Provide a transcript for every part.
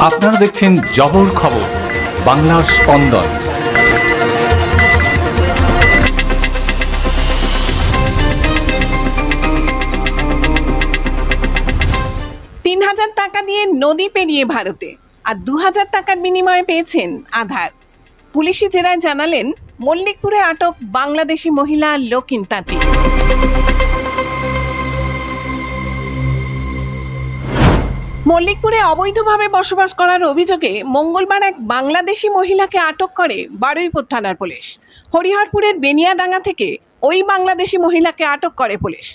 আপনারা দেখছেন জবর খবর, বাংলার স্পন্দন। ৩,০০০ টাকা দিয়ে নদী পেরিয়ে ভারতে, আর ২,০০০ টাকার বিনিময়ে পেয়েছেন আধার। পুলিশি জেরায় জানালেন মল্লিকপুরে আটক বাংলাদেশি মহিলা লকিন তাঁতি। মল্লিকপুরে অবৈধভাবে বসবাস করার অভিযোগে মঙ্গলবার এক বাংলাদেশি মহিলাকে আটক করে বারুইপুর থানার পুলিশ। হরিহরপুরের বেনিয়াডাঙ্গা থেকে ওই বাংলাদেশি মহিলাকে আটক করে পুলিশ।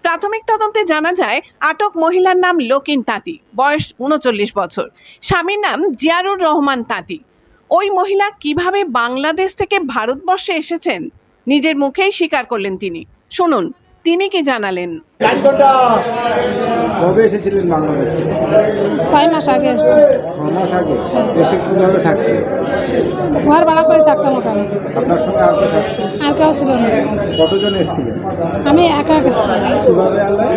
প্রাথমিক তদন্তে জানা যায় আটক মহিলার নাম লকিন তাঁতি, বয়স ৩৯ বছর। স্বামীর নাম জিয়ারুর রহমান তাঁতি। ওই মহিলা কিভাবে বাংলাদেশ থেকে ভারতবর্ষে এসেছেন নিজের মুখেই স্বীকার করলেন তিনি। শুনুন তিনি কি জানালেন। কবে এসেছিলেন বাংলাদেশে? 6 মাস আগে এসেছি। 6 মাস আগে এসে কিভাবে থাকছে? ঘর ভাড়া করে থাকতাম ওখানে। আপনার সঙ্গে আর কে থাকছে? আর কেউ ছিল না। কতজন এসেছিলেন? আমি একা গেছিলাম। কিভাবে আনলেন?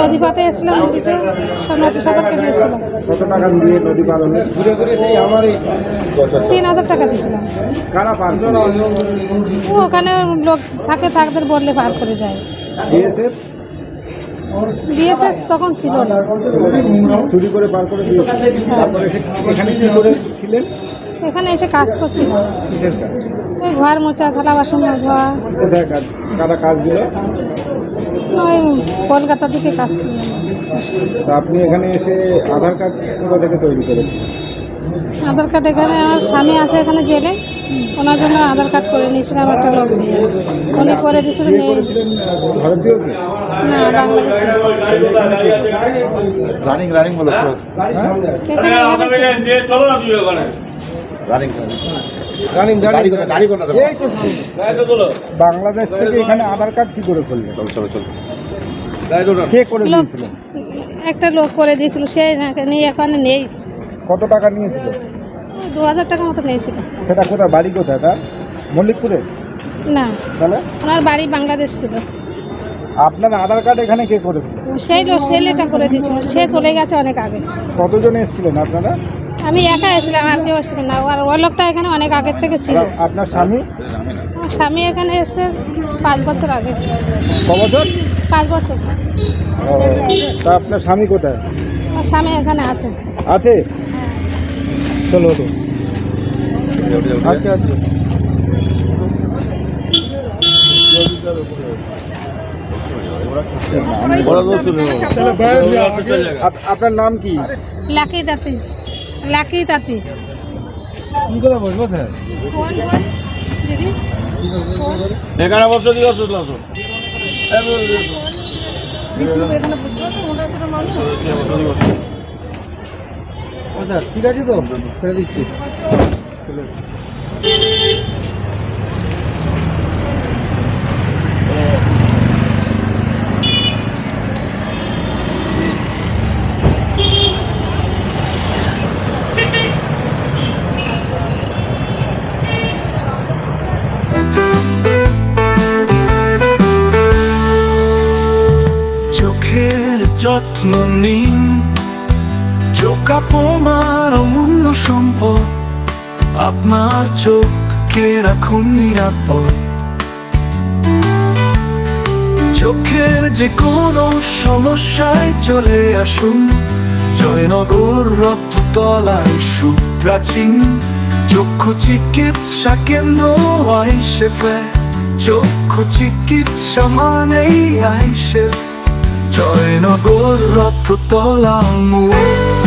নদী পাতে এসেছিলাম, নদীতে নদী সাঁতার কেটে এসেছিলাম। কত টাকা দিয়ে নদী পার হলেন? ঘুরে ঘুরে সেই আমারই 3,000 টাকা দিয়েছিলাম। কারা পার করে? ওখানে লোক থাকে, থাকদের বললে পার করে দেয়। বিএসএফ তখন ছিল না। চুরি করে পার করে দিয়েছে। তারপরে এখানে কি করে ছিলেন? এখানে এসে কাজ করছিলাম। কিসের কাজ? ওই ঘর মোছা, থালা বাসন ধোয়া। কোথায় কাজ? কারা কাজ দিল? ওই কলকাতার দিকে কাজ করলাম। তা আপনি এখানে এসে আধার কার্ড কোথা থেকে তৈরি করেন? আধার কার্ড এখানে আমার স্বামী আছে এখানে জেলে, ওনার জন্য আধার কার্ড করে নিয়েছিলাম একটা লোক দিয়ে। উনি করে দিয়েছিল। নেই, ভারতীয় কি না, বাংলাদেশি। রানিং বলো তো। বাংলাদেশ থেকে এখানে আধার কার্ড কি করে করলেন? কে করে দিয়েছিলেন? একটা লোক করে দিয়েছিল, সে নিয়ে এখানে নেই। কত টাকা নিয়েছিল? 2,000 টাকা মতো নিয়েছিল। সেটা কোথায়? বাড়ি কোথায় তার? মল্লিকপুরে? না, তাহলে ওনার বাড়ি বাংলাদেশ ছিল। আপনার আধার কার্ড এখানে কে করে দিল? সেই লোক ছেলেটা করে দিয়েছিল, সে চলে গেছে অনেক আগে। কতজন এসেছিলেন আপনারা? আমি একা এসেছিলাম, আর কেউ এসেছিল না। আর ওই লোকটা এখানে অনেক আগের থেকে ছিল। আপনার স্বামী? আমার স্বামী এখানে এসে 5 বছর আগে। ক বছর? 5 বছর। ও, তা আপনার স্বামী কোথায়? আমার স্বামী এখানে আছে। আছে? চলো তো আজকে আজকে আপনার নাম কি? লাকি তাঁতি। লাকি তাঁতি। কি করে বলবো স্যার? দিদি এখানে বছর দিবস স্যার ঠিক আছে তো ছেড়ে দিচ্ছি। চোখের যত্ন নিন, চোখ আপনার অমূল্য সম্পদ। আপনার চোখকে রাখুন নিরাপদ। চোখের যে কোনো সমস্যায় চলে আসুন জয়নগর রক্ততলায় সুপ্রাচীন চক্ষু চিকিৎসা কেন্দ্র আইসেফে। চক্ষু চিকিৎসা মানেই আইসেফ। জয়নগর রক্ততলা মোড়।